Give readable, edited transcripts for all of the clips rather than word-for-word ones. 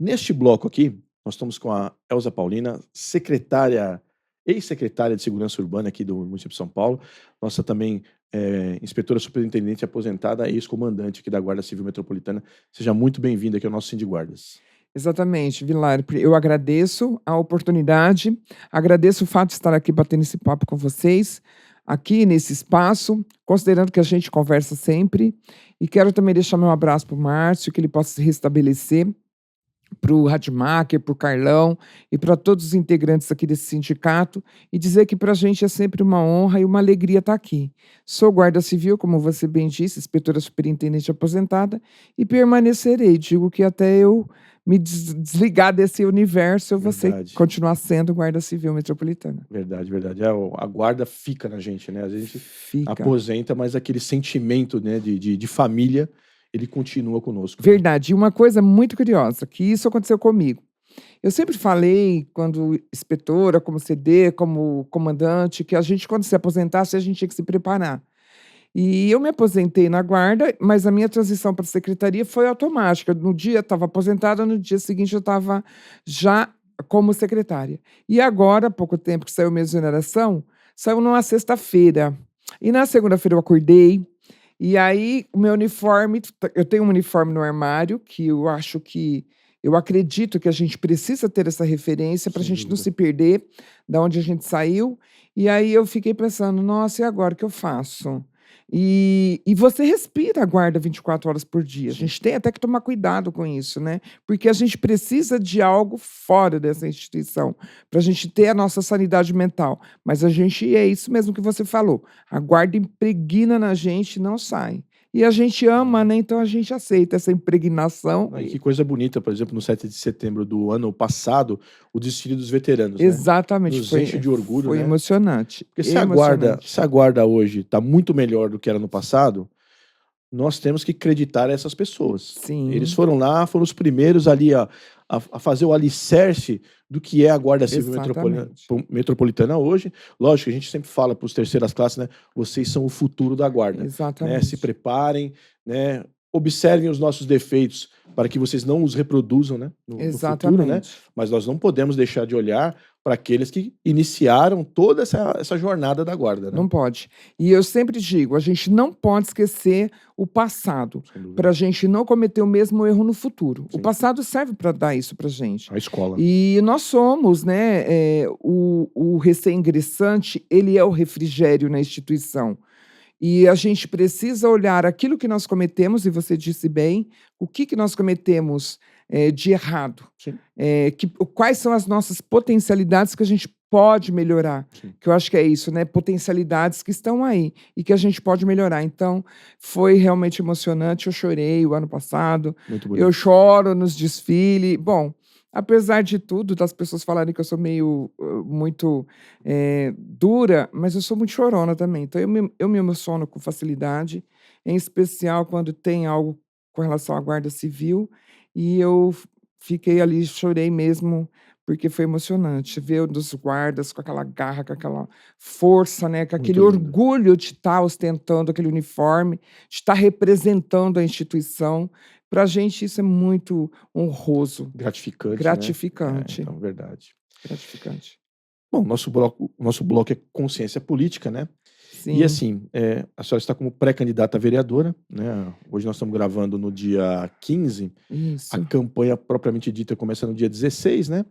Neste bloco aqui, nós estamos com a Elza Paulina, ex-secretária de Segurança Urbana aqui do município de São Paulo, nossa também inspetora superintendente aposentada, ex-comandante aqui da Guarda Civil Metropolitana. Seja muito bem-vinda aqui ao nosso Sindiguardas. Exatamente, Vilar. Eu agradeço a oportunidade, agradeço o fato de estar aqui batendo esse papo com vocês, aqui nesse espaço, considerando que a gente conversa sempre. E quero também deixar meu abraço para o Márcio, que ele possa se restabelecer, para o Rademacher, para o Carlão e para todos os integrantes aqui desse sindicato, e dizer que para a gente é sempre uma honra e uma alegria estar aqui. Sou guarda civil, como você bem disse, inspetora superintendente aposentada, e permanecerei. Digo que até eu me desligar desse universo, eu vou continuar sendo guarda civil metropolitana. Verdade, verdade. A guarda fica na gente, né? A gente Fica. aposenta, mas aquele sentimento, né, de família, ele continua conosco. Verdade. E uma coisa muito curiosa, que isso aconteceu comigo. Eu sempre falei, quando inspetora, como CD, como comandante, que a gente, quando se aposentasse, a gente tinha que se preparar. E eu me aposentei na guarda, mas a minha transição para a secretaria foi automática. No dia estava aposentada, no dia seguinte eu estava já como secretária. E agora, há pouco tempo que saiu minha exoneração, saiu numa sexta-feira. E na segunda-feira eu acordei, e aí o meu uniforme, eu tenho um uniforme no armário, que eu acredito que a gente precisa ter essa referência para a gente não se perder da onde a gente saiu. E aí eu fiquei pensando, nossa, e agora o que eu faço? E você respira a guarda 24 horas por dia. A gente tem até que tomar cuidado com isso, né? Porque a gente precisa de algo fora dessa instituição, para a gente ter a nossa sanidade mental. Mas a gente, é isso mesmo que você falou, a guarda impregna na gente e não sai. E a gente ama, né? Então a gente aceita essa impregnação. E que coisa bonita, por exemplo, no 7 de setembro do ano passado, o desfile dos veteranos. Exatamente. Né? Nos enche de orgulho. Foi emocionante. Porque se a guarda hoje está muito melhor do que era no passado, nós temos que acreditar essas pessoas. Sim. Eles foram lá, foram os primeiros ali a fazer o alicerce do que é a Guarda Civil Metropolitana hoje. Lógico, a gente sempre fala para os terceiras classes, né? Vocês são o futuro da guarda. Exatamente. Né? Se preparem, né? Observem os nossos defeitos para que vocês não os reproduzam, né? No futuro, né? Mas nós não podemos deixar de olhar para aqueles que iniciaram toda essa jornada da guarda. Né? Não pode. E eu sempre digo, a gente não pode esquecer o passado, para a gente não cometer o mesmo erro no futuro. Sim. O passado serve para dar isso para a gente. A escola. E nós somos, né, o recém-ingressante, ele é o refrigério na instituição. E a gente precisa olhar aquilo que nós cometemos, e você disse bem, o que nós cometemos de errado. Quais são as nossas potencialidades que a gente pode melhorar. Sim. Que eu acho que é isso, né? Potencialidades que estão aí e que a gente pode melhorar. Então, foi realmente emocionante. Eu chorei o ano passado. Muito bonito. Eu choro nos desfiles. Bom, apesar de tudo, das pessoas falarem que eu sou muito dura, mas eu sou muito chorona também. Então, eu me emociono com facilidade, em especial quando tem algo com relação à Guarda Civil, e eu fiquei ali, chorei mesmo, porque foi emocionante ver os guardas com aquela garra, com aquela força, né, com aquele orgulho de estar ostentando aquele uniforme, de estar representando a instituição. Para a gente isso é muito honroso. Gratificante. Gratificante. Né? Então, verdade. Gratificante. Bom, nosso bloco é consciência política, né? Sim. E assim, a senhora está como pré-candidata a vereadora, né? Hoje nós estamos gravando no dia 15. Isso. A campanha propriamente dita começa no dia 16, né?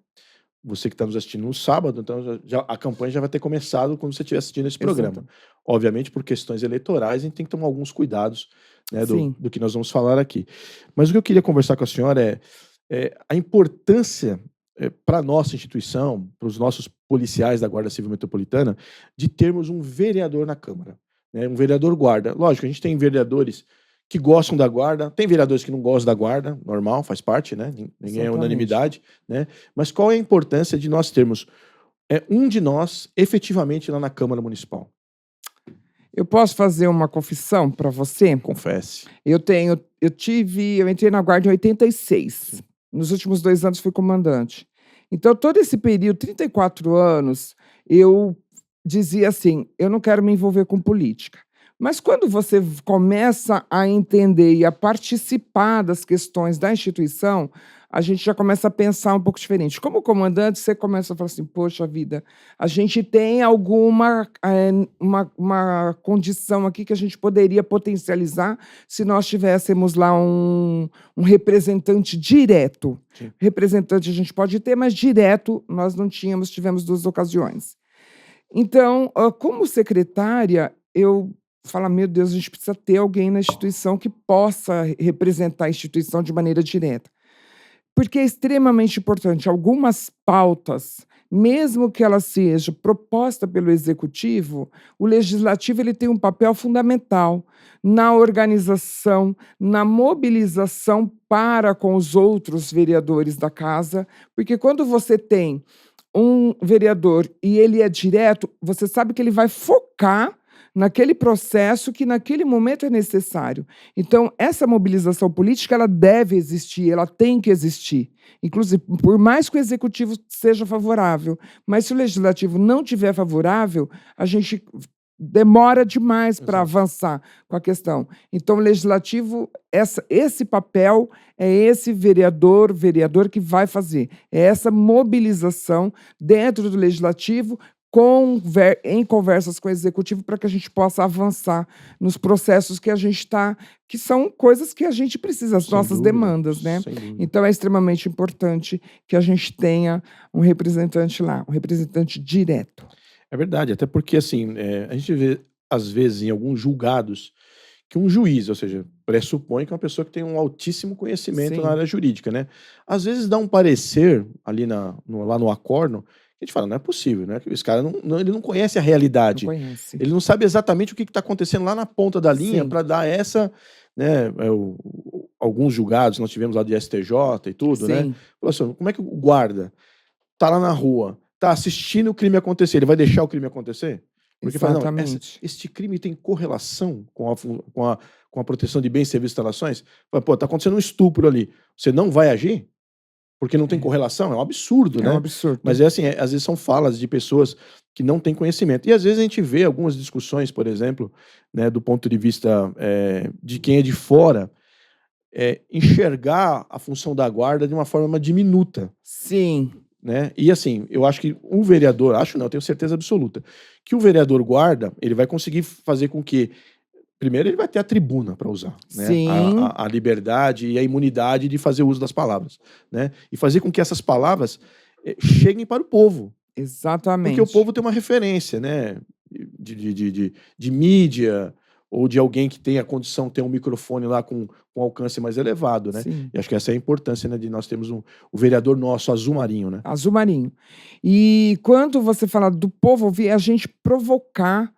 Você que está nos assistindo no sábado, então a campanha já vai ter começado quando você estiver assistindo esse programa. Exato. Obviamente, por questões eleitorais, a gente tem que tomar alguns cuidados, né, do que nós vamos falar aqui. Mas o que eu queria conversar com a senhora é a importância para a nossa instituição, para os nossos policiais da Guarda Civil Metropolitana, de termos um vereador na Câmara, né, um vereador guarda. Lógico, a gente tem vereadores que gostam da guarda, tem vereadores que não gostam da guarda, normal, faz parte, né? Ninguém é unanimidade, né? Mas qual é a importância de nós termos um de nós efetivamente lá na Câmara Municipal? Eu posso fazer uma confissão para você? Confesse. Eu entrei na guarda em 86. Sim. Nos últimos 2 anos fui comandante. Então, todo esse período, 34 anos, eu dizia assim, eu não quero me envolver com política. Mas quando você começa a entender e a participar das questões da instituição, a gente já começa a pensar um pouco diferente. Como comandante, você começa a falar assim: poxa vida, a gente tem alguma uma condição aqui que a gente poderia potencializar se nós tivéssemos lá um representante direto. Sim. Representante a gente pode ter, mas direto nós não tínhamos, tivemos 2 ocasiões. Então, como secretária, eu falo: meu Deus, a gente precisa ter alguém na instituição que possa representar a instituição de maneira direta. Porque é extremamente importante. Algumas pautas, mesmo que ela seja proposta pelo executivo, o legislativo ele tem um papel fundamental na organização, na mobilização para com os outros vereadores da casa, porque quando você tem um vereador e ele é direto, você sabe que ele vai focar naquele processo que naquele momento é necessário. Então, essa mobilização política, ela deve existir, ela tem que existir. Inclusive, por mais que o executivo seja favorável, mas se o legislativo não tiver favorável, a gente demora demais para avançar com a questão. Então, o legislativo, esse papel é esse vereador que vai fazer. É essa mobilização dentro do legislativo, em conversas com o executivo, para que a gente possa avançar nos processos que a gente está, que são coisas que a gente precisa, as nossas demandas, né? Então é extremamente importante que a gente tenha um representante lá, um representante direto. É verdade, até porque assim, a gente vê, às vezes, em alguns julgados, que um juiz, ou seja, pressupõe que é uma pessoa que tem um altíssimo conhecimento na área jurídica, né? Às vezes dá um parecer ali lá no acórdão, a gente fala: não é possível, né? Esse cara ele não conhece a realidade. Não conhece. Ele não sabe exatamente o que está acontecendo lá na ponta da linha para dar essa, né? Alguns julgados nós tivemos lá de STJ e tudo, né? Falou assim: como é que o guarda tá lá na rua, tá assistindo o crime acontecer, ele vai deixar o crime acontecer? Porque fala: não, este crime tem correlação com a proteção de bens, serviços e instalações? Fala: pô, tá acontecendo um estupro ali, você não vai agir? Porque não tem correlação? É um absurdo, né? É um absurdo. Mas assim, às vezes são falas de pessoas que não têm conhecimento. E às vezes a gente vê algumas discussões, por exemplo, né, do ponto de vista de quem é de fora, enxergar a função da guarda de uma forma diminuta. Sim. Né? E assim, eu acho que o vereador, eu tenho certeza absoluta, que o vereador guarda, ele vai conseguir fazer com que, primeiro, ele vai ter a tribuna para usar, né? A liberdade e a imunidade de fazer uso das palavras, né? E fazer com que essas palavras cheguem para o povo. Exatamente. Porque o povo tem uma referência, né? De mídia, ou de alguém que tem a condição de ter um microfone lá com alcance mais elevado, né? Sim. E acho que essa é a importância, né, de nós termos o vereador nosso, Azul Marinho, né? Azul Marinho. E quando você fala do povo ouvir, a gente provocar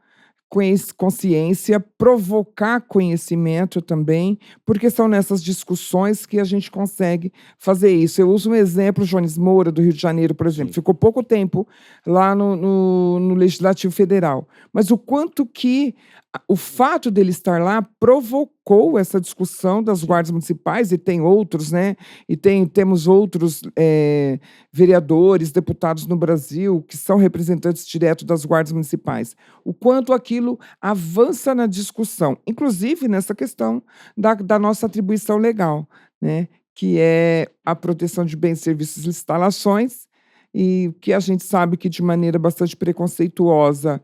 consciência, provocar conhecimento também, porque são nessas discussões que a gente consegue fazer isso. Eu uso um exemplo, Jones Moura, do Rio de Janeiro, por exemplo. Ficou pouco tempo lá no Legislativo Federal. Mas o quanto que o fato dele estar lá provocou essa discussão das guardas municipais, e tem outros, né? E temos outros vereadores, deputados no Brasil que são representantes diretos das guardas municipais. O quanto aquilo avança na discussão, inclusive nessa questão da nossa atribuição legal, né? Que é a proteção de bens, serviços e instalações, e que a gente sabe que de maneira bastante preconceituosa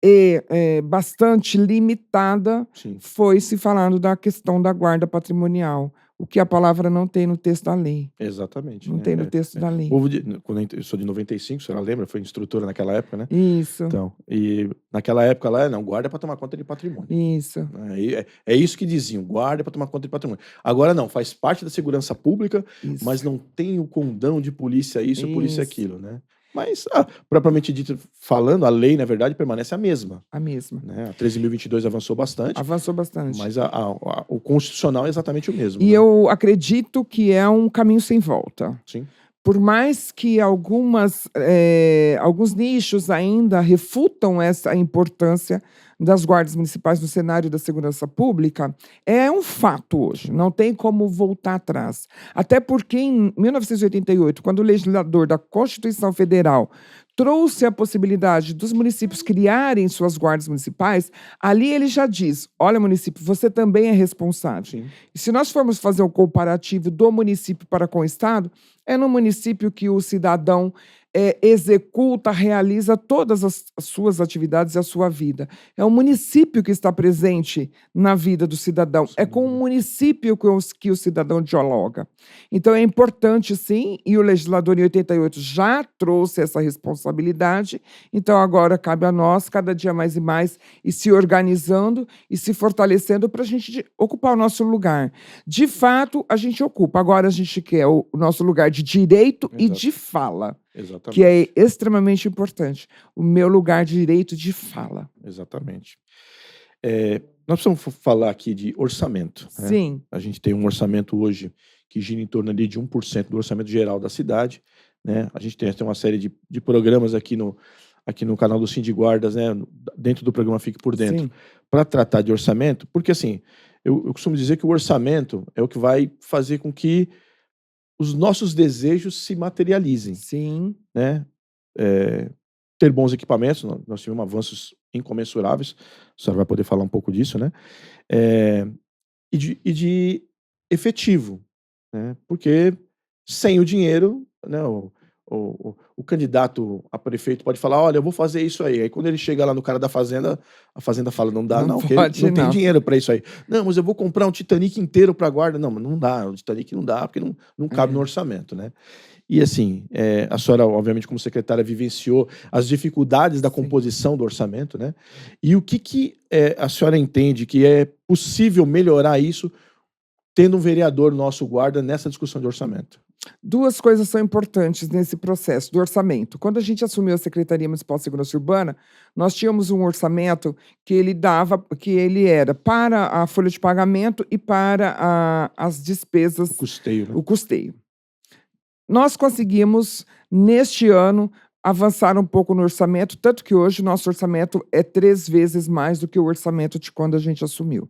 e bastante limitada, foi se falando da questão da guarda patrimonial, o que a palavra não tem no texto da lei. Exatamente. Não tem no texto da lei. Quando eu sou de 95, a senhora lembra? Foi instrutora naquela época, né? Isso. Então, e naquela época lá, não, guarda para tomar conta de patrimônio. Isso. É isso que diziam, guarda para tomar conta de patrimônio. Agora não, faz parte da segurança pública, mas não tem o condão de polícia isso, polícia aquilo, né? Mas, propriamente dito, falando, a lei, na verdade, permanece a mesma. A mesma. Né? A 13.022 avançou bastante. Avançou bastante. Mas o constitucional é exatamente o mesmo. E né? eu acredito que é um caminho sem volta. Sim. Por mais que alguns nichos ainda refutam essa importância das guardas municipais no cenário da segurança pública, é um fato hoje, não tem como voltar atrás. Até porque, em 1988, quando o legislador da Constituição Federal trouxe a possibilidade dos municípios criarem suas guardas municipais, ali ele já diz, olha, município, você também é responsável. Sim. E se nós formos fazer um comparativo do município para com o Estado, é no município que o cidadão executa, realiza todas as suas atividades e a sua vida. É o município que está presente na vida do cidadão. É com o município que o cidadão dialoga. Então, é importante, sim, e o legislador, em 88, já trouxe essa responsabilidade. Então, agora cabe a nós, cada dia mais e mais, e se organizando e se fortalecendo para a gente ocupar o nosso lugar. De fato, a gente ocupa. Agora, a gente quer o nosso lugar de direito e de fala. Exatamente. Que é extremamente importante. O meu lugar de direito de fala. Exatamente. Nós precisamos falar aqui de orçamento. Sim. Né? A gente tem um orçamento hoje que gira em torno ali de 1% do orçamento geral da cidade. Né? A gente tem uma série de programas aqui no canal do Sindiguardas, né? Dentro do programa Fique por Dentro, para tratar de orçamento, porque assim, eu costumo dizer que o orçamento é o que vai fazer com que os nossos desejos se materializem. Sim. Né? Ter bons equipamentos, nós tivemos avanços incomensuráveis, a senhora vai poder falar um pouco disso, né? E de efetivo, né? Porque sem o dinheiro, né, o candidato a prefeito pode falar, olha, eu vou fazer isso aí quando ele chega lá no cara da fazenda, a fazenda fala, não dá não, porque não tem dinheiro para isso aí. Não, mas eu vou comprar um Titanic inteiro para a guarda. Não, mas não dá, o Titanic não dá, porque não cabe no orçamento, né? E assim, a senhora, obviamente, como secretária, vivenciou as dificuldades da composição do orçamento, né? E o que a senhora entende que é possível melhorar isso tendo um vereador nosso guarda nessa discussão de orçamento? Duas coisas são importantes nesse processo do orçamento. Quando a gente assumiu a Secretaria Municipal de Segurança Urbana, nós tínhamos um orçamento que ele era para a folha de pagamento e para as despesas. O custeio, né? O custeio. Nós conseguimos, neste ano, avançar um pouco no orçamento, tanto que hoje o nosso orçamento é 3 vezes mais do que o orçamento de quando a gente assumiu.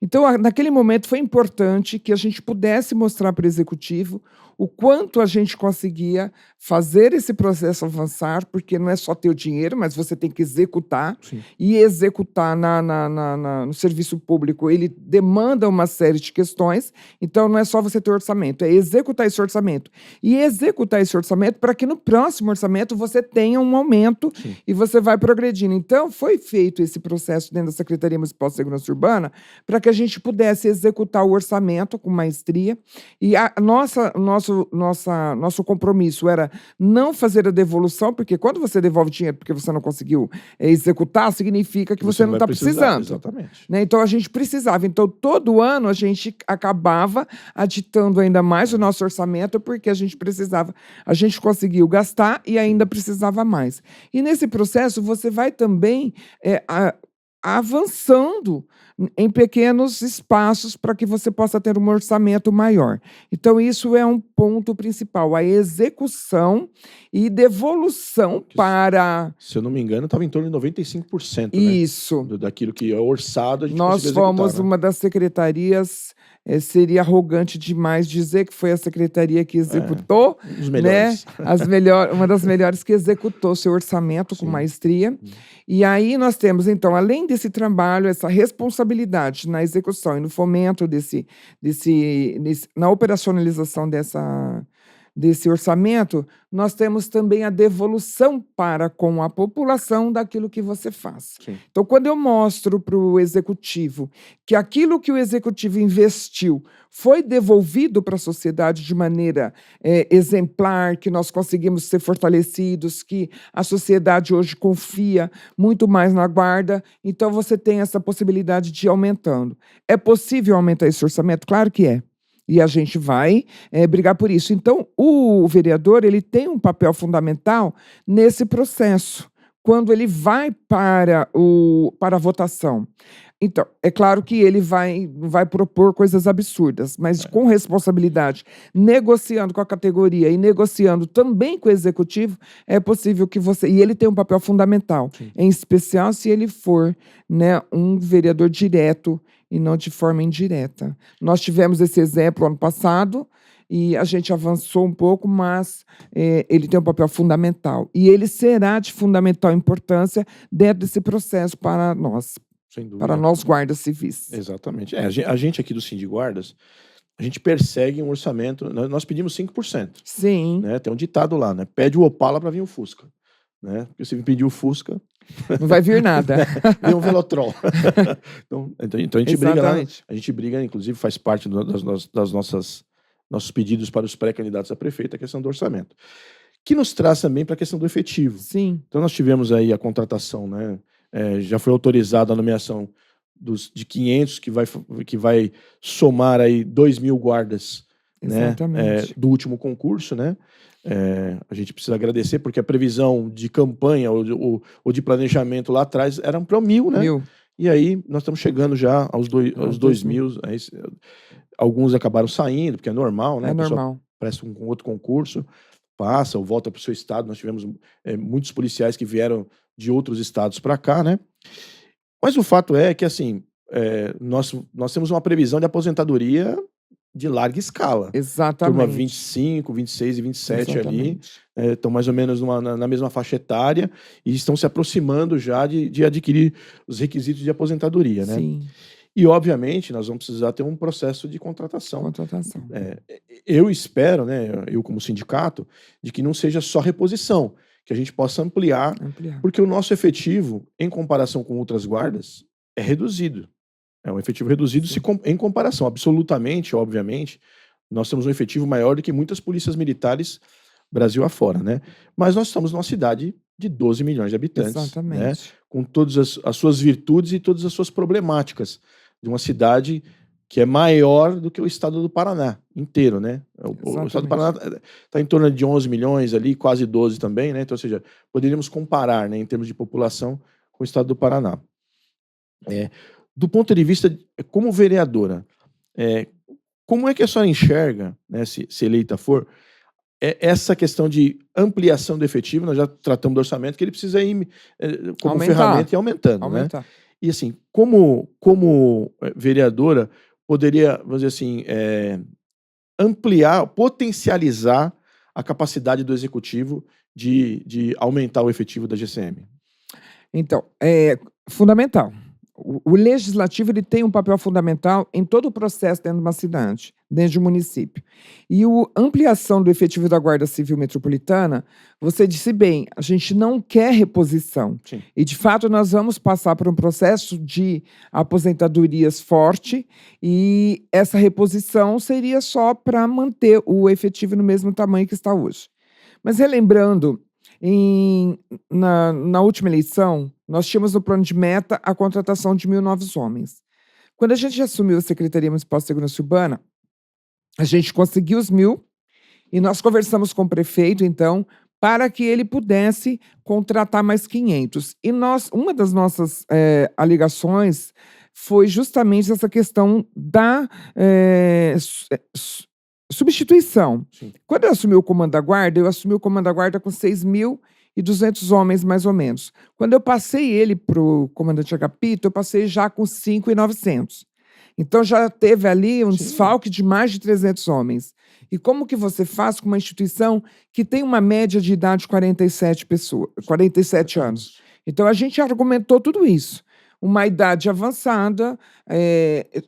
Então, naquele momento, foi importante que a gente pudesse mostrar para o Executivo o quanto a gente conseguia fazer esse processo avançar, porque não é só ter o dinheiro, mas você tem que executar. Sim. E executar no serviço público, ele demanda uma série de questões, então não é só você ter orçamento, é executar esse orçamento. E executar esse orçamento para que no próximo orçamento você tenha um aumento. Sim. E você vai progredindo. Então, foi feito esse processo dentro da Secretaria Municipal de Segurança Urbana para que a gente pudesse executar o orçamento com maestria. E nosso compromisso era não fazer a devolução, porque quando você devolve dinheiro porque você não conseguiu executar, significa que você não está precisando. Exatamente. Né? Então, a gente precisava. Então, todo ano, a gente acabava aditando ainda mais o nosso orçamento, porque a gente precisava. A gente conseguiu gastar e ainda precisava mais. E nesse processo, você vai também avançando em pequenos espaços para que você possa ter um orçamento maior. Então, isso é um ponto principal, a execução e devolução para... Se eu não me engano, estava em torno de 95%, isso. Né? Daquilo que é orçado, a gente Nós fomos uma das secretarias... seria arrogante demais dizer que foi a secretaria que executou, os melhores. Né? Uma das melhores que executou seu orçamento com maestria. E aí nós temos, então, além desse trabalho, essa responsabilidade na execução e no fomento na operacionalização desse orçamento, nós temos também a devolução para com a população daquilo que você faz. Sim. Então, quando eu mostro para o Executivo que aquilo que o Executivo investiu foi devolvido para a sociedade de maneira exemplar, que nós conseguimos ser fortalecidos, que a sociedade hoje confia muito mais na guarda, então você tem essa possibilidade de ir aumentando. É possível aumentar esse orçamento? Claro que é. E a gente vai brigar por isso. Então, o vereador ele tem um papel fundamental nesse processo, quando ele vai para a votação. Então, é claro que ele vai propor coisas absurdas, mas com responsabilidade, negociando com a categoria e negociando também com o Executivo, é possível que você... E ele tem um papel fundamental, em especial se ele for, né, um vereador direto e não de forma indireta. Nós tivemos esse exemplo ano passado, e a gente avançou um pouco, mas ele tem um papel fundamental. E ele será de fundamental importância dentro desse processo para nós. Sem dúvida. Para nós guardas civis. Exatamente. A gente aqui do Sindiguardas, a gente persegue um orçamento, nós pedimos 5%. Sim. Né? Tem um ditado lá, né? Pede o Opala para vir o Fusca. Né? Porque se me pedir o Fusca... Não vai vir nada. Vem um Velotrol. então a gente briga lá, a gente briga, inclusive faz parte das nossos pedidos para os pré-candidatos a prefeito, a questão do orçamento. Que nos traz também para a questão do efetivo. Sim. Então nós tivemos aí a contratação, né? Já foi autorizada a nomeação de 500, que vai somar aí 2.000 guardas, né? Do último concurso, né? A gente precisa agradecer, porque a previsão de campanha ou de planejamento lá atrás eram para 1.000, né? 1.000. E aí nós estamos chegando já aos 2.000. Alguns acabaram saindo, porque é normal, né? É normal. Presta um outro concurso, passa ou volta para o seu estado. Nós tivemos muitos policiais que vieram de outros estados para cá, né? Mas o fato é que, assim, nós temos uma previsão de aposentadoria de larga escala. Exatamente. Turma 25, 26 e 27 Exatamente. Ali, estão mais ou menos na mesma faixa etária e estão se aproximando já de adquirir os requisitos de aposentadoria, né? Sim. E, obviamente, nós vamos precisar ter um processo de contratação. Eu espero, né, eu como sindicato, de que não seja só reposição, que a gente possa ampliar. Porque o nosso efetivo, em comparação com outras guardas, é reduzido. É um efetivo reduzido em comparação. Absolutamente, obviamente, nós temos um efetivo maior do que muitas polícias militares Brasil afora, né? Mas nós estamos numa cidade de 12 milhões de habitantes. Exatamente. Né? Com todas as suas virtudes e todas as suas problemáticas. De uma cidade que é maior do que o estado do Paraná inteiro, né? O estado do Paraná está em torno de 11 milhões ali, quase 12 também, né? Então, ou seja, poderíamos comparar, né, em termos de população com o estado do Paraná. Do ponto de vista, como vereadora, como é que a senhora enxerga, né, se eleita for, essa questão de ampliação do efetivo? Nós já tratamos do orçamento, que ele precisa ir como ferramenta e aumentando. Né? E assim, como vereadora, poderia, vamos dizer assim, ampliar, potencializar a capacidade do executivo de aumentar o efetivo da GCM? Então, é fundamental. O legislativo ele tem um papel fundamental em todo o processo dentro de uma cidade, dentro de um município. E a ampliação do efetivo da Guarda Civil Metropolitana, você disse bem, a gente não quer reposição. Sim. E, de fato, nós vamos passar por um processo de aposentadorias forte e essa reposição seria só para manter o efetivo no mesmo tamanho que está hoje. Mas, relembrando, na última eleição, nós tínhamos no plano de meta a contratação de 1.000 novos homens. Quando a gente assumiu a Secretaria Municipal de Segurança Urbana, a gente conseguiu os 1.000 e nós conversamos com o prefeito, então, para que ele pudesse contratar mais 500. E uma das nossas alegações foi justamente essa questão da substituição. Sim. Quando eu assumi o comando da guarda, eu assumi o comando da guarda com 6.200 homens, mais ou menos. Quando eu passei ele para o comandante Agapito, eu passei já com 5.900. Então, já teve ali um desfalque de mais de 300 homens. E como que você faz com uma instituição que tem uma média de idade de 47 anos? Então, a gente argumentou tudo isso. Uma idade avançada,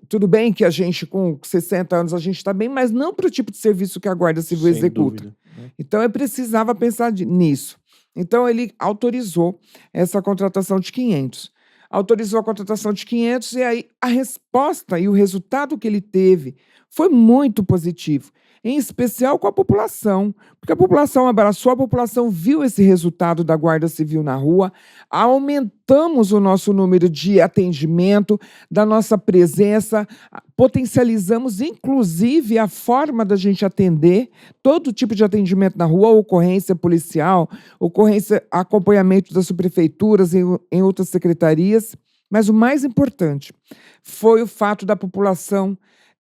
tudo bem que a gente com 60 anos a gente está bem, mas não para o tipo de serviço que a Guarda Civil executa. Dúvida, né? Então, eu precisava pensar nisso. Então, ele autorizou essa contratação de 500. Autorizou a contratação de 500 e aí a resposta e o resultado que ele teve foi muito positivo, em especial com a população, porque a população abraçou, a população viu esse resultado da Guarda Civil na rua, aumentamos o nosso número de atendimento, da nossa presença, potencializamos inclusive a forma da gente atender, todo tipo de atendimento na rua, ocorrência policial, ocorrência, acompanhamento das subprefeituras em outras secretarias, mas o mais importante foi o fato da população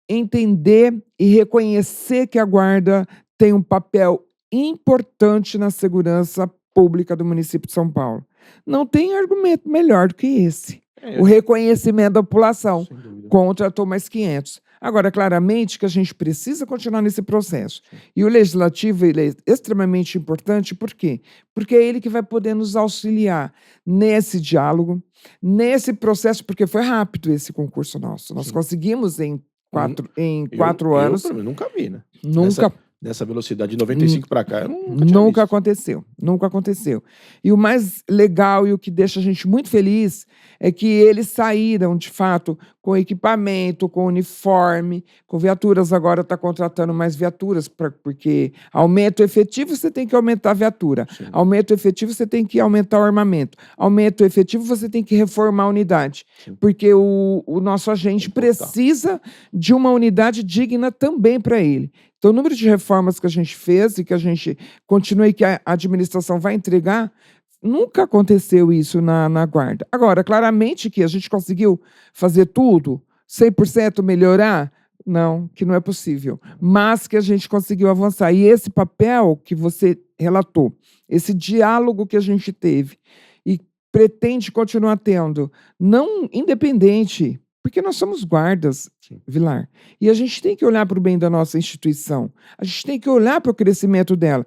entender e reconhecer que a Guarda tem um papel importante na segurança pública do município de São Paulo. Não tem argumento melhor do que esse. O reconhecimento da população. Contratou mais 500. Agora, claramente que a gente precisa continuar nesse processo. E o legislativo ele é extremamente importante, por quê? Porque é ele que vai poder nos auxiliar nesse diálogo, nesse processo, porque foi rápido esse concurso nosso. Nós conseguimos em 4 anos. Eu nunca vi, né? Nunca. Nessa velocidade de 95 para cá, eu nunca tinha Nunca visto. aconteceu, nunca aconteceu. E o mais legal e o que deixa a gente muito feliz é que eles saíram, de fato, com equipamento, com uniforme, com viaturas. Agora está contratando mais viaturas, porque aumento efetivo você tem que aumentar a viatura. Sim. Aumento efetivo você tem que aumentar o armamento. Aumento efetivo você tem que reformar a unidade. Sim. Porque o nosso agente precisa de uma unidade digna também para ele. Então, o número de reformas que a gente fez e que a gente continua e que a administração vai entregar, nunca aconteceu isso na Guarda. Agora, claramente que a gente conseguiu fazer tudo, 100% melhorar, não, que não é possível. Mas que a gente conseguiu avançar. E esse papel que você relatou, esse diálogo que a gente teve e pretende continuar tendo, não independente, porque nós somos guardas, Vilar, e a gente tem que olhar para o bem da nossa instituição, a gente tem que olhar para o crescimento dela.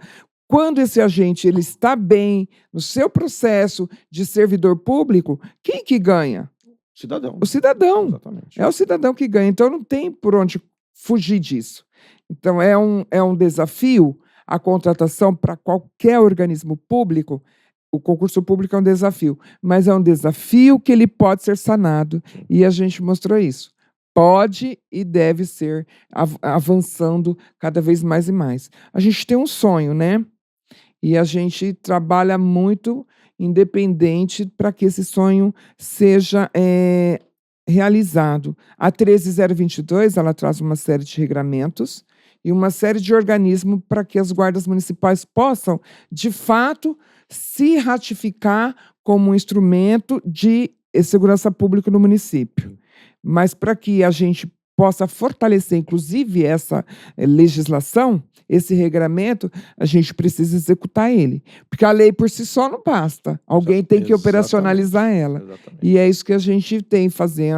Quando esse agente ele está bem no seu processo de servidor público, quem que ganha? Cidadão. O cidadão. Exatamente. É o cidadão que ganha. Então, não tem por onde fugir disso. Então, é um desafio a contratação para qualquer organismo público. O concurso público é um desafio, mas é um desafio que ele pode ser sanado, e a gente mostrou isso. Pode e deve ser avançando cada vez mais e mais. A gente tem um sonho, né? E a gente trabalha muito independente para que esse sonho seja realizado. A 13022, ela traz uma série de regramentos e uma série de organismos para que as guardas municipais possam, de fato, se ratificar como um instrumento de segurança pública no município. Mas para que a gente possa fortalecer, inclusive, essa legislação, esse regramento, a gente precisa executar ele. Porque a lei por si só não basta. Alguém tem que operacionalizar ela. Exatamente. E é isso que a gente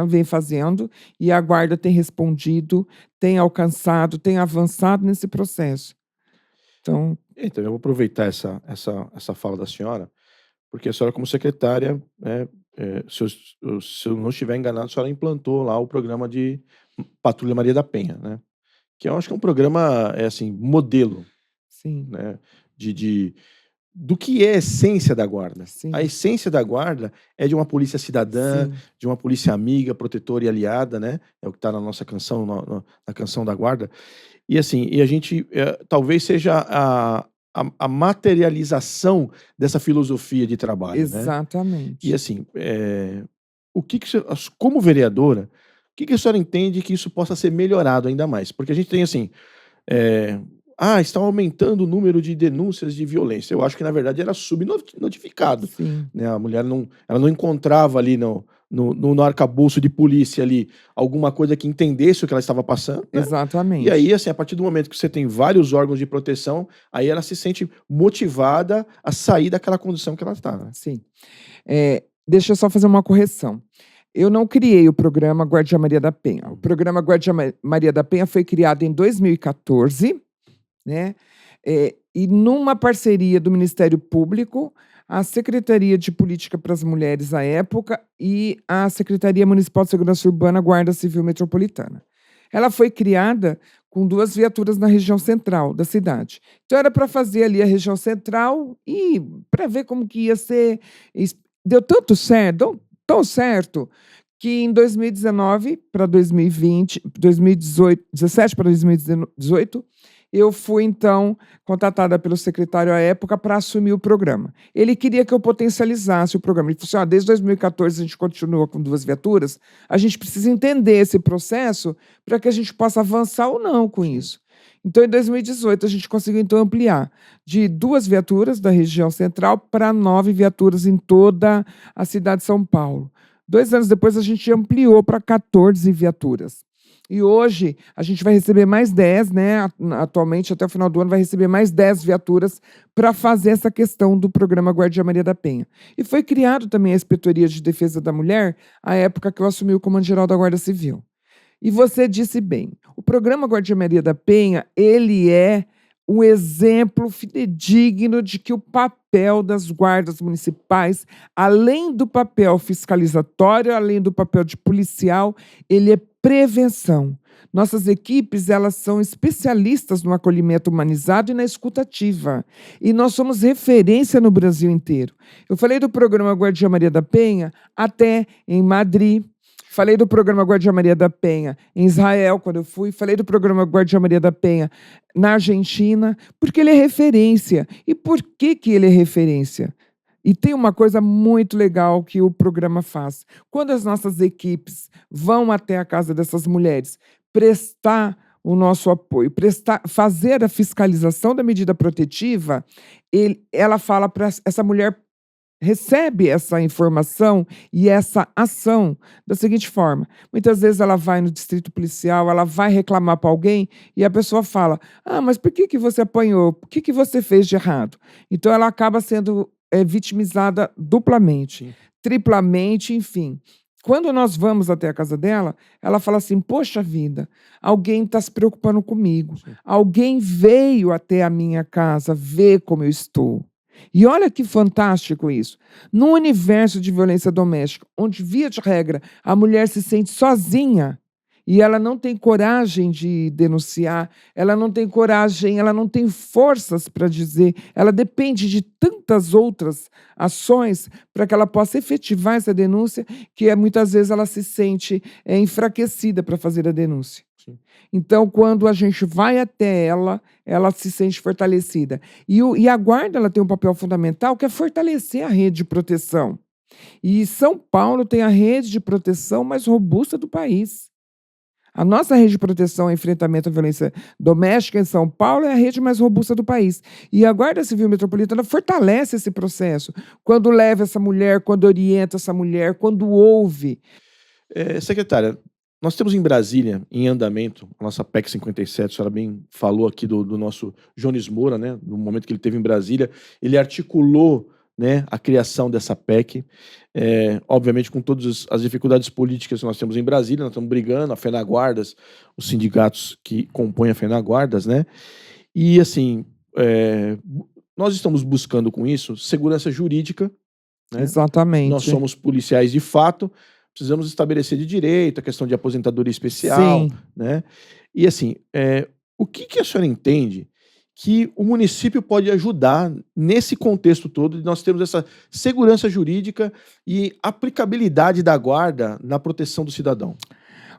vem fazendo, e a Guarda tem respondido, tem alcançado, tem avançado nesse processo. Então, eu vou aproveitar essa fala da senhora, porque a senhora, como secretária, se eu não estiver enganado, a senhora implantou lá o programa de Patrulha Maria da Penha, né? Que eu acho que é um programa, assim, modelo. Sim. Né? Do que é a essência da Guarda. Sim. A essência da Guarda é de uma polícia cidadã, sim, de uma polícia amiga, protetora e aliada, né? É o que está na nossa canção, na canção da Guarda. E assim, a gente talvez seja a materialização dessa filosofia de trabalho. Exatamente. Né? E assim, como vereadora, o que a senhora entende que isso possa ser melhorado ainda mais? Porque a gente tem assim, está aumentando o número de denúncias de violência. Eu acho que, na verdade, era subnotificado. Né? A mulher ela não encontrava ali no arcabouço de polícia ali alguma coisa que entendesse o que ela estava passando. Né? Exatamente. E aí, assim, a partir do momento que você tem vários órgãos de proteção, aí ela se sente motivada a sair daquela condição que ela está. Né? Sim. Deixa eu só fazer uma correção. Eu não criei o programa Guardia Maria da Penha. O programa Guardia Maria da Penha foi criado em 2014, né? E numa parceria do Ministério Público, a Secretaria de Política para as Mulheres à época e a Secretaria Municipal de Segurança Urbana, Guarda Civil Metropolitana. Ela foi criada com 2 viaturas na região central da cidade. Então era para fazer ali a região central e para ver como que ia ser. Deu tanto certo, tão certo, que em 2019 para 2020, 2017 para 2018, eu fui, então, contratada pelo secretário à época para assumir o programa. Ele queria que eu potencializasse o programa. Ele falou assim, desde 2014 a gente continua com 2 viaturas, a gente precisa entender esse processo para que a gente possa avançar ou não com isso. Então, em 2018, a gente conseguiu, então, ampliar de 2 viaturas da região central para 9 viaturas em toda a cidade de São Paulo. 2 anos depois, a gente ampliou para 14 viaturas. E hoje a gente vai receber mais 10, né? Atualmente, até o final do ano, vai receber mais 10 viaturas para fazer essa questão do programa Guardia Maria da Penha. E foi criado também a Inspetoria de Defesa da Mulher, à época que eu assumi o Comando Geral da Guarda Civil. E você disse bem, o programa Guardia Maria da Penha, ele é um exemplo fidedigno de que o papel das guardas municipais, além do papel fiscalizatório, além do papel de policial, ele é prevenção. Nossas equipes, elas são especialistas no acolhimento humanizado e na escuta ativa. E nós somos referência no Brasil inteiro. Eu falei do programa Guardia Maria da Penha até em Madrid. Falei do programa Guardia Maria da Penha em Israel, quando eu fui. Falei do programa Guardia Maria da Penha na Argentina, porque ele é referência. E por que ele é referência? E tem uma coisa muito legal que o programa faz. Quando as nossas equipes vão até a casa dessas mulheres prestar o nosso apoio, fazer a fiscalização da medida protetiva, ela fala para essa mulher, recebe essa informação e essa ação da seguinte forma: muitas vezes ela vai no distrito policial, ela vai reclamar para alguém e a pessoa fala: mas por que você apanhou? O que você fez de errado? Então ela acaba sendo vitimizada duplamente, triplamente, enfim. Quando nós vamos até a casa dela, ela fala assim: poxa vida, alguém está se preocupando comigo. Alguém veio até a minha casa ver como eu estou. E olha que fantástico isso. Num universo de violência doméstica, onde, via de regra, a mulher se sente sozinha e ela não tem coragem de denunciar, ela não tem coragem, ela não tem forças para dizer, ela depende de tantas outras ações para que ela possa efetivar essa denúncia, que muitas vezes ela se sente enfraquecida para fazer a denúncia. Sim. Então, quando a gente vai até ela se sente fortalecida. E a guarda, ela tem um papel fundamental, que é fortalecer a rede de proteção. E São Paulo tem a rede de proteção mais robusta do país. A nossa rede de proteção e enfrentamento à violência doméstica em São Paulo é a rede mais robusta do país. E a Guarda Civil Metropolitana fortalece esse processo, quando leva essa mulher, quando orienta essa mulher, quando ouve. Secretária, nós temos em Brasília, em andamento, a nossa PEC 57, a senhora bem falou aqui do nosso Jones Moura, né? No momento que ele esteve em Brasília, ele articulou, né, a criação dessa PEC, obviamente com todas as dificuldades políticas que nós temos em Brasília. Nós estamos brigando, a FENAGuardas, os sindicatos que compõem a FENAGuardas, né? E assim, nós estamos buscando com isso segurança jurídica, né? Exatamente. Nós somos policiais de fato, precisamos estabelecer de direito a questão de aposentadoria especial, sim, né? E assim, o que a senhora entende que o município pode ajudar nesse contexto todo de nós termos essa segurança jurídica e aplicabilidade da guarda na proteção do cidadão?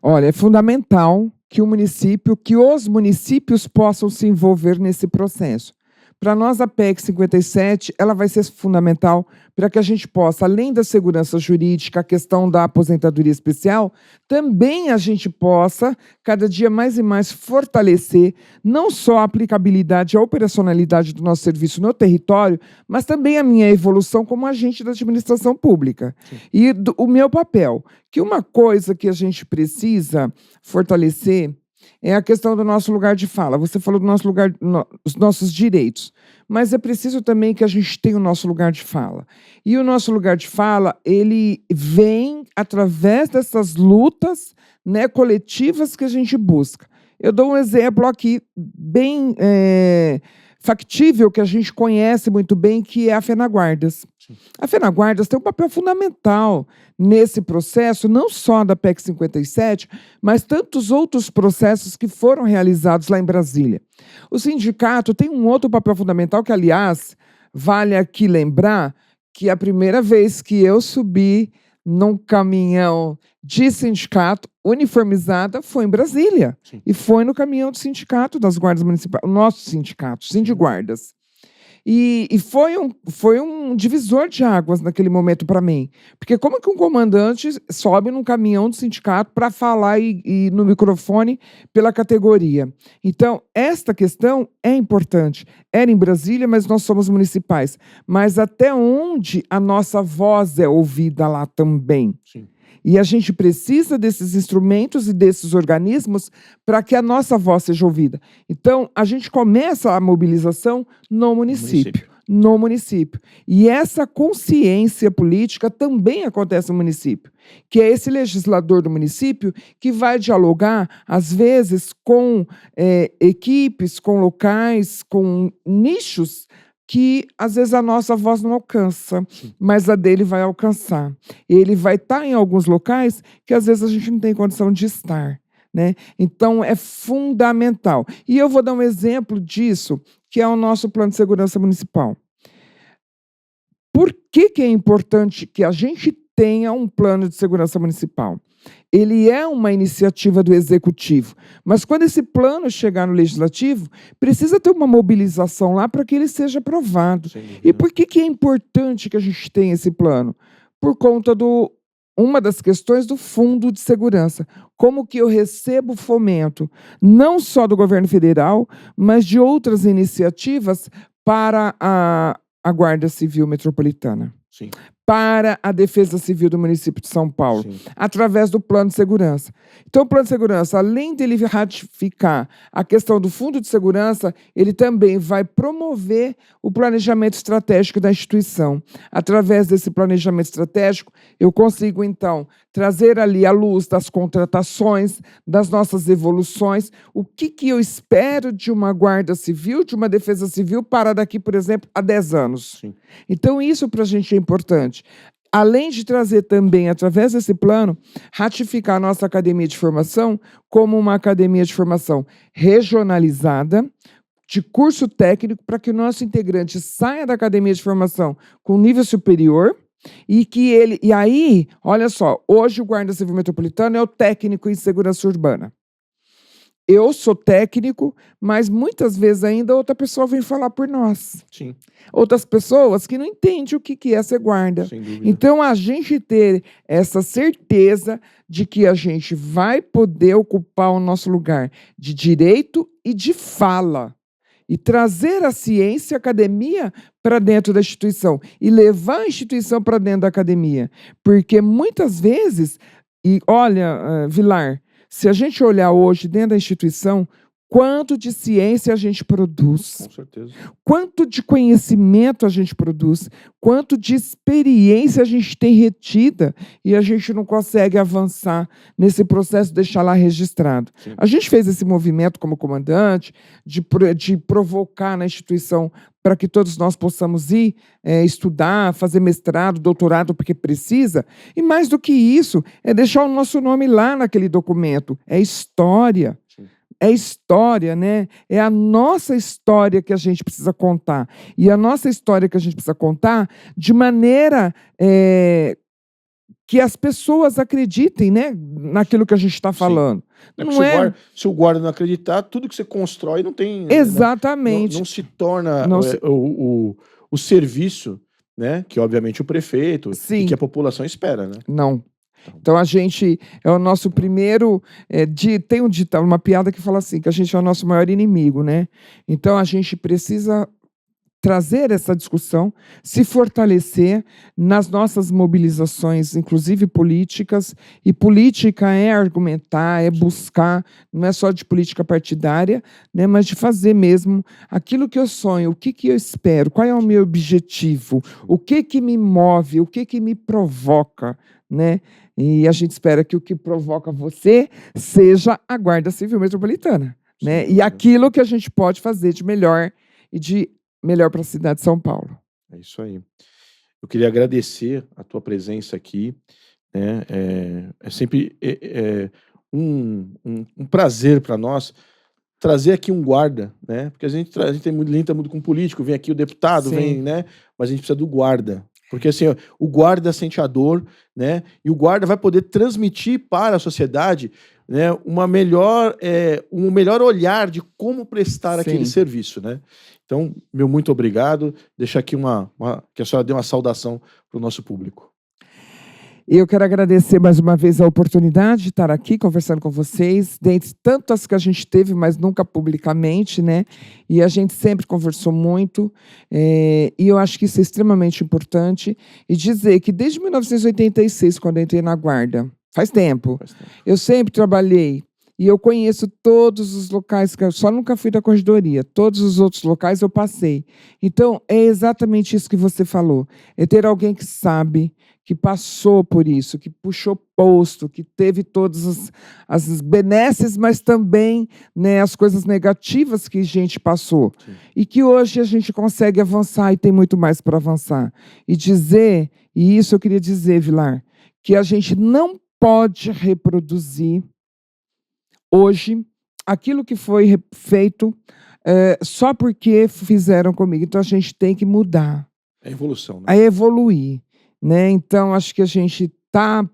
Olha, é fundamental que os municípios possam se envolver nesse processo. Para nós, a PEC 57, ela vai ser fundamental para que a gente possa, além da segurança jurídica, a questão da aposentadoria especial, também a gente possa, cada dia mais e mais, fortalecer não só a aplicabilidade e a operacionalidade do nosso serviço no território, mas também a minha evolução como agente da administração pública. Sim. E o meu papel, que uma coisa que a gente precisa fortalecer é a questão do nosso lugar de fala. Você falou do nosso lugar, os nossos direitos. Mas é preciso também que a gente tenha o nosso lugar de fala. E o nosso lugar de fala, ele vem através dessas lutas, né, coletivas que a gente busca. Eu dou um exemplo aqui bem factível, que a gente conhece muito bem, que é a FENAGuardas. Sim. A FENAGuardas tem um papel fundamental nesse processo, não só da PEC 57, mas tantos outros processos que foram realizados lá em Brasília. O sindicato tem um outro papel fundamental que, aliás, vale aqui lembrar que a primeira vez que eu subi num caminhão de sindicato uniformizada foi em Brasília. Sim. E foi no caminhão do sindicato das guardas municipais, o nosso sindicato, Sindiguardas. E foi um divisor de águas naquele momento para mim. Porque como que um comandante sobe num caminhão do sindicato para falar e no microfone pela categoria? Então, esta questão é importante. Era em Brasília, mas nós somos municipais. Mas até onde a nossa voz é ouvida lá também? Sim. E a gente precisa desses instrumentos e desses organismos para que a nossa voz seja ouvida. Então, a gente começa a mobilização no município. no município. E essa consciência política também acontece no município, que é esse legislador do município que vai dialogar, às vezes, com equipes, com locais, com nichos que, às vezes, a nossa voz não alcança, mas a dele vai alcançar. Ele vai estar em alguns locais que, às vezes, a gente não tem condição de estar, né? Então, é fundamental. E eu vou dar um exemplo disso, que é o nosso Plano de Segurança Municipal. Por que é importante que a gente tenha um plano de segurança municipal? Ele é uma iniciativa do Executivo, mas quando esse plano chegar no Legislativo, precisa ter uma mobilização lá para que ele seja aprovado. E por que é importante que a gente tenha esse plano? Por conta uma das questões do Fundo de Segurança. Como que eu recebo fomento, não só do governo federal, mas de outras iniciativas para a Guarda Civil Metropolitana. Sim. Para a Defesa Civil do município de São Paulo, Sim. através do Plano de Segurança. Então, o Plano de Segurança, além dele ratificar a questão do Fundo de Segurança, ele também vai promover o planejamento estratégico da instituição. Através desse planejamento estratégico, eu consigo, então, trazer ali à luz das contratações, das nossas evoluções, o que eu espero de uma Guarda Civil, de uma Defesa Civil, para daqui, por exemplo, a 10 anos. Sim. Então, isso para a gente é importante. Além de trazer também, através desse plano, ratificar a nossa academia de formação como uma academia de formação regionalizada, de curso técnico, para que o nosso integrante saia da academia de formação com nível superior e aí, olha só, hoje o Guarda Civil Metropolitano é o técnico em segurança urbana. Eu sou técnico, mas muitas vezes ainda outra pessoa vem falar por nós. Sim. Outras pessoas que não entendem o que é ser guarda. Sem dúvida. Então, a gente ter essa certeza de que a gente vai poder ocupar o nosso lugar de direito e de fala. E trazer a ciência, a academia, para dentro da instituição. E levar a instituição para dentro da academia. Porque muitas vezes, e olha, Vilar, se a gente olhar hoje dentro da instituição, quanto de ciência a gente produz, Com certeza. quanto de conhecimento a gente produz, quanto de experiência a gente tem retida e a gente não consegue avançar nesse processo, deixar lá registrado. Sim. A gente fez esse movimento como comandante de provocar na instituição para que todos nós possamos ir estudar, fazer mestrado, doutorado, porque precisa. E mais do que isso, é deixar o nosso nome lá naquele documento. É história. Sim. É história, né? É a nossa história que a gente precisa contar. E a nossa história que a gente precisa contar de maneira que as pessoas acreditem, né, naquilo que a gente está falando. Se o guarda não acreditar, tudo que você constrói não tem... Exatamente. Não se torna o serviço, né, que obviamente o prefeito Sim. e que a população espera, né? Não. Então, a gente é o nosso primeiro... tem um ditado, uma piada que fala assim, que a gente é o nosso maior inimigo, né? Então, a gente precisa trazer essa discussão, se fortalecer nas nossas mobilizações, inclusive políticas, e política é argumentar, é buscar, não é só de política partidária, né, mas de fazer mesmo aquilo que eu sonho, o que eu espero, qual é o meu objetivo, o que me move, o que me provoca, né? E a gente espera que o que provoca você seja a Guarda Civil Metropolitana, né? E aquilo que a gente pode fazer de melhor e de melhor para a cidade de São Paulo. É isso aí. Eu queria agradecer a tua presença aqui, né? É sempre um prazer para nós trazer aqui um guarda, né? Porque a gente lida muito com político, vem aqui o deputado, Sim. vem, né? Mas a gente precisa do guarda. Porque assim, o guarda sente a dor, né? E o guarda vai poder transmitir para a sociedade, né, um melhor olhar de como prestar aquele serviço, né? Então, muito obrigado. Deixar aqui que a senhora dê uma saudação para o nosso público. Eu quero agradecer mais uma vez a oportunidade de estar aqui conversando com vocês, dentre tantas que a gente teve, mas nunca publicamente, né? E a gente sempre conversou muito, e eu acho que isso é extremamente importante. E dizer que desde 1986, quando eu entrei na Guarda, faz tempo, eu sempre trabalhei E eu conheço todos os locais, que eu só nunca fui da corredoria, todos os outros locais eu passei. Então, é exatamente isso que você falou, é ter alguém que sabe, que passou por isso, que puxou posto, que teve todas as benesses, mas também, né, as coisas negativas que a gente passou. Sim. E que hoje a gente consegue avançar e tem muito mais para avançar. E dizer, e isso eu queria dizer, Vilar, que a gente não pode reproduzir hoje aquilo que foi feito só porque fizeram comigo. Então a gente tem que mudar. É evolução, né? A evoluir, né? Então acho que a gente está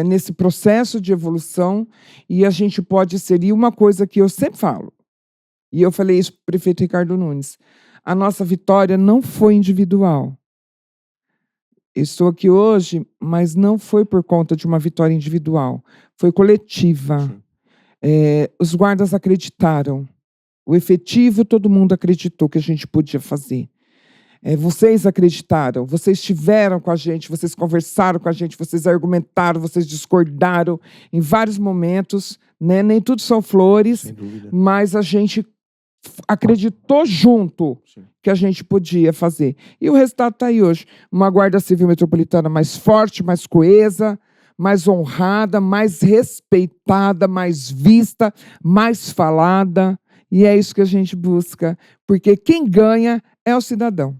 nesse processo de evolução e a gente pode ser. E uma coisa que eu sempre falo, e eu falei isso para o prefeito Ricardo Nunes, a nossa vitória não foi individual. Estou aqui hoje, mas não foi por conta de uma vitória individual, foi coletiva. Os guardas acreditaram, o efetivo todo mundo acreditou que a gente podia fazer. Vocês acreditaram, vocês estiveram com a gente, vocês conversaram com a gente, vocês argumentaram, vocês discordaram em vários momentos, né? Nem tudo são flores, mas a gente acreditou junto que a gente podia fazer. E o resultado está aí hoje. Uma Guarda Civil Metropolitana mais forte, mais coesa, mais honrada, mais respeitada, mais vista, mais falada. E é isso que a gente busca, porque quem ganha é o cidadão.